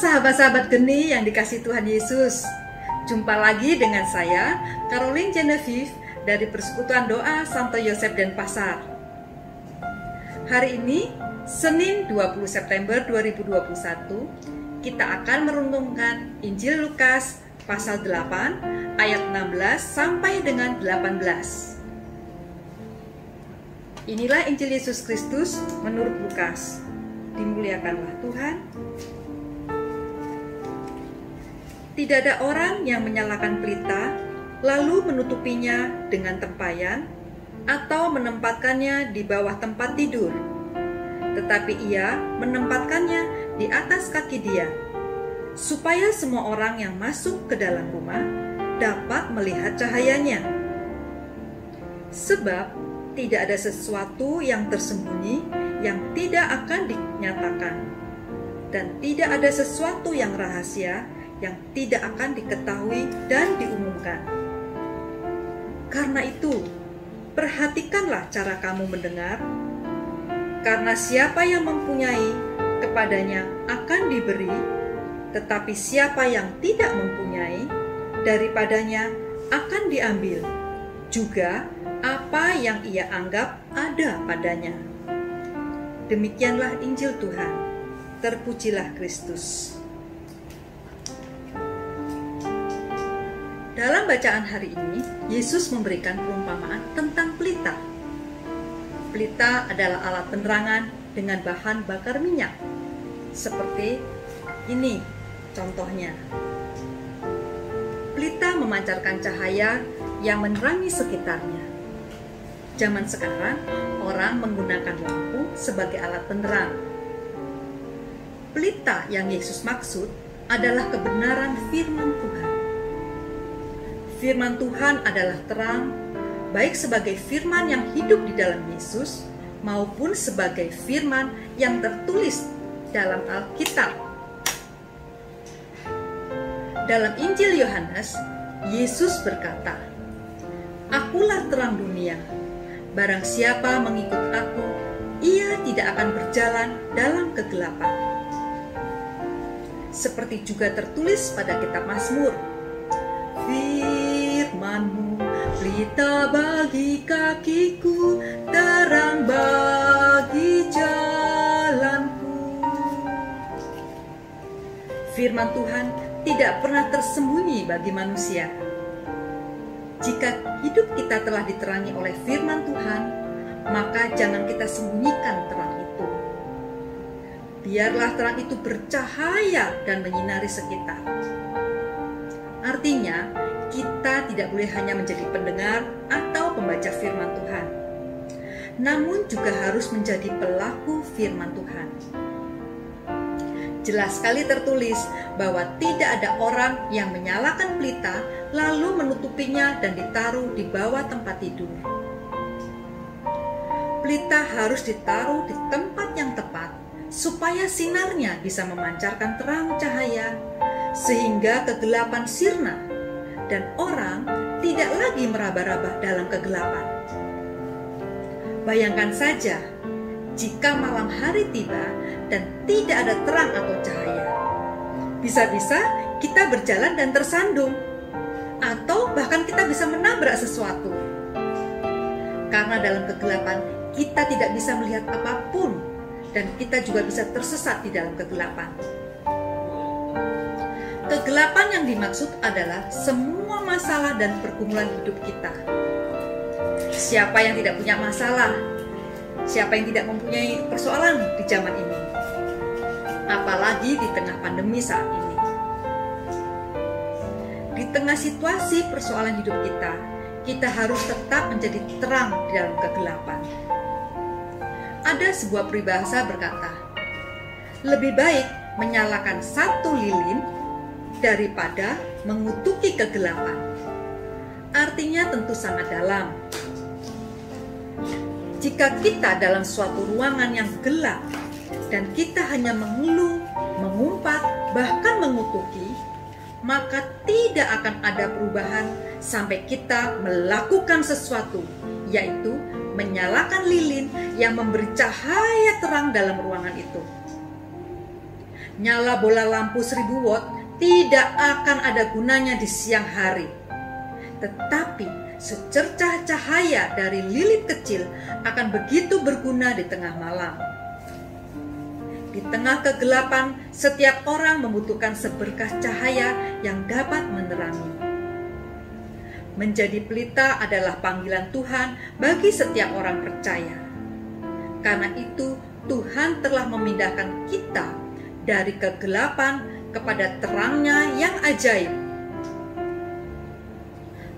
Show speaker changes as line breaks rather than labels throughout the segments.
sahabat-sahabat geni yang dikasihi Tuhan Yesus. Jumpa lagi dengan saya, Caroline Genevieve dari Persekutuan Doa Santo Yosef Denpasar. Hari ini, Senin 20 September 2021, kita akan merenungkan Injil Lukas pasal 8 ayat 16 sampai dengan 18. Inilah Injil Yesus Kristus menurut Lukas. Dimuliakanlah Tuhan. Tidak ada orang yang menyalakan pelita, lalu menutupinya dengan tempayan, atau menempatkannya di bawah tempat tidur. Tetapi ia menempatkannya di atas kaki dia, supaya semua orang yang masuk ke dalam rumah dapat melihat cahayanya. Sebab tidak ada sesuatu yang tersembunyi yang tidak akan dinyatakan, dan tidak ada sesuatu yang rahasia yang tidak akan diketahui dan diumumkan. Karena itu, perhatikanlah cara kamu mendengar, karena siapa yang mempunyai, kepadanya akan diberi, tetapi siapa yang tidak mempunyai, daripadanya akan diambil juga apa yang ia anggap ada padanya. Demikianlah Injil Tuhan. Terpujilah Kristus. Dalam bacaan hari ini, Yesus memberikan perumpamaan tentang pelita. Pelita adalah alat penerangan dengan bahan bakar minyak. Seperti ini contohnya. Pelita memancarkan cahaya yang menerangi sekitarnya. Zaman sekarang, orang menggunakan lampu sebagai alat penerang. Pelita yang Yesus maksud adalah kebenaran firman Tuhan. Firman Tuhan adalah terang, baik sebagai firman yang hidup di dalam Yesus, maupun sebagai firman yang tertulis dalam Alkitab. Dalam Injil Yohanes, Yesus berkata, "Akulah terang dunia. Barang siapa mengikut aku, ia tidak akan berjalan dalam kegelapan." Seperti juga tertulis pada kitab Mazmur, "Firman-Mu pelita bagi kakiku, terang bagi jalanku." Firman Tuhan tidak pernah tersembunyi bagi manusia. Jika hidup kita telah diterangi oleh firman Tuhan, maka jangan kita sembunyikan terang itu. Biarlah terang itu bercahaya dan menyinari sekitar. Artinya, kita tidak boleh hanya menjadi pendengar atau pembaca firman Tuhan, namun juga harus menjadi pelaku firman Tuhan. Jelas sekali tertulis bahwa tidak ada orang yang menyalakan pelita lalu menutupinya dan ditaruh di bawah tempat tidur. Pelita harus ditaruh di tempat yang tepat supaya sinarnya bisa memancarkan terang cahaya sehingga kegelapan sirna dan orang tidak lagi meraba-raba dalam kegelapan. Bayangkan saja jika malam hari tiba dan tidak ada terang atau cahaya. Bisa-bisa kita berjalan dan tersandung, atau bahkan kita bisa menabrak sesuatu. Karena dalam kegelapan kita tidak bisa melihat apapun, dan kita juga bisa tersesat di dalam kegelapan. Kegelapan yang dimaksud adalah semua masalah dan pergumulan hidup kita. Siapa yang tidak punya masalah? Siapa yang tidak mempunyai persoalan di zaman ini? Apalagi di tengah pandemi saat ini. Di tengah situasi persoalan hidup kita, kita harus tetap menjadi terang di dalam kegelapan. Ada sebuah peribahasa berkata, "Lebih baik menyalakan satu lilin daripada mengutuki kegelapan." Artinya tentu sangat dalam. Jika kita dalam suatu ruangan yang gelap dan kita hanya mengeluh, mengumpat, bahkan mengutuki, maka tidak akan ada perubahan sampai kita melakukan sesuatu, yaitu menyalakan lilin yang memberi cahaya terang dalam ruangan itu. Nyala bola lampu 1000 watt tidak akan ada gunanya di siang hari. Tetapi secercah cahaya dari lilin kecil akan begitu berguna di tengah malam. Di tengah kegelapan, setiap orang membutuhkan seberkas cahaya yang dapat menerangi. Menjadi pelita adalah panggilan Tuhan bagi setiap orang percaya. Karena itu, Tuhan telah memindahkan kita dari kegelapan kepada terangnya yang ajaib.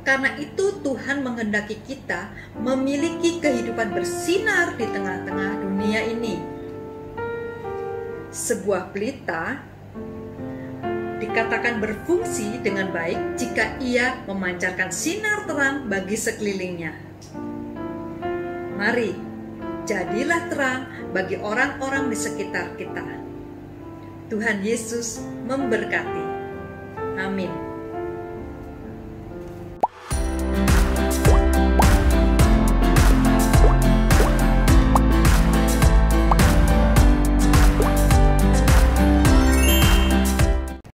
Karena itu, Tuhan menghendaki kita memiliki kehidupan bersinar di tengah-tengah dunia ini. Sebuah pelita dikatakan berfungsi dengan baik jika ia memancarkan sinar terang bagi sekelilingnya. Mari, jadilah terang bagi orang-orang di sekitar kita. Tuhan Yesus memberkati. Amin.